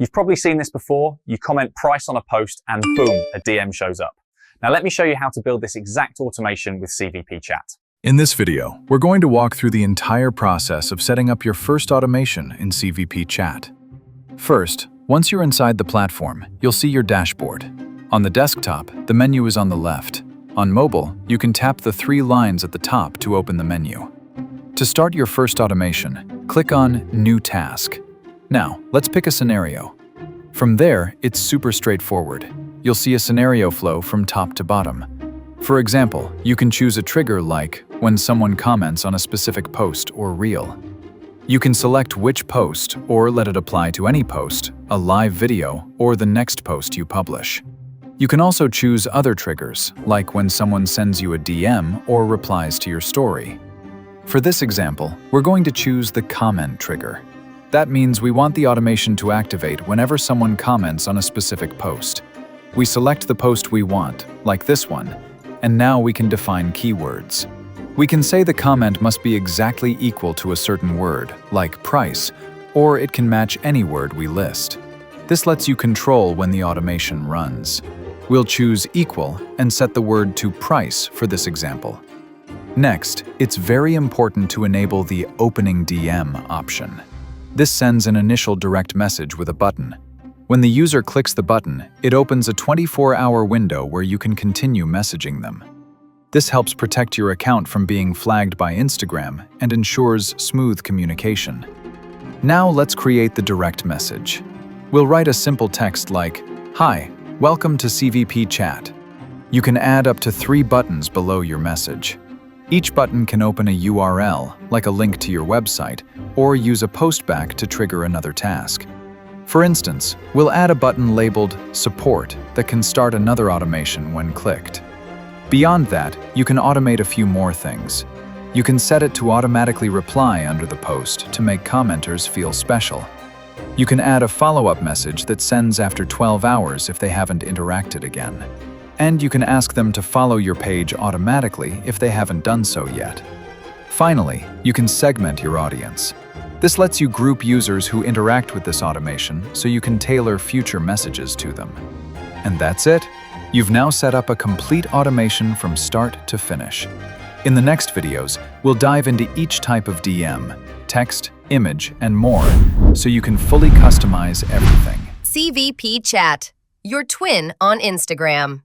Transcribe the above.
You've probably seen this before. You comment price on a post and boom, a DM shows up. Now let me show you how to build this exact automation with CVP Chat. In this video, we're going to walk through the entire process of setting up your first automation in CVP Chat. First, once you're inside the platform, you'll see your dashboard. On the desktop, the menu is on the left. On mobile, you can tap the 3 lines at the top to open the menu. To start your first automation, click on New Task. Now, let's pick a scenario. From there, it's super straightforward. You'll see a scenario flow from top to bottom. For example, you can choose a trigger like when someone comments on a specific post or reel. You can select which post or let it apply to any post, a live video, or the next post you publish. You can also choose other triggers, like when someone sends you a DM or replies to your story. For this example, we're going to choose the comment trigger. That means we want the automation to activate whenever someone comments on a specific post. We select the post we want, like this one, and now we can define keywords. We can say the comment must be exactly equal to a certain word, like price, or it can match any word we list. This lets you control when the automation runs. We'll choose equal and set the word to price for this example. Next, it's very important to enable the opening DM option. This sends an initial direct message with a button. When the user clicks the button, it opens a 24-hour window where you can continue messaging them. This helps protect your account from being flagged by Instagram and ensures smooth communication. Now let's create the direct message. We'll write a simple text like, "Hi, welcome to CVP Chat." You can add up to 3 buttons below your message. Each button can open a URL, like a link to your website, or use a postback to trigger another task. For instance, we'll add a button labeled Support that can start another automation when clicked. Beyond that, you can automate a few more things. You can set it to automatically reply under the post to make commenters feel special. You can add a follow-up message that sends after 12 hours if they haven't interacted again. And you can ask them to follow your page automatically if they haven't done so yet. Finally, you can segment your audience. This lets you group users who interact with this automation so you can tailor future messages to them. And that's it. You've now set up a complete automation from start to finish. In the next videos, we'll dive into each type of DM, text, image, and more, so you can fully customize everything. CVP Chat, your twin on Instagram.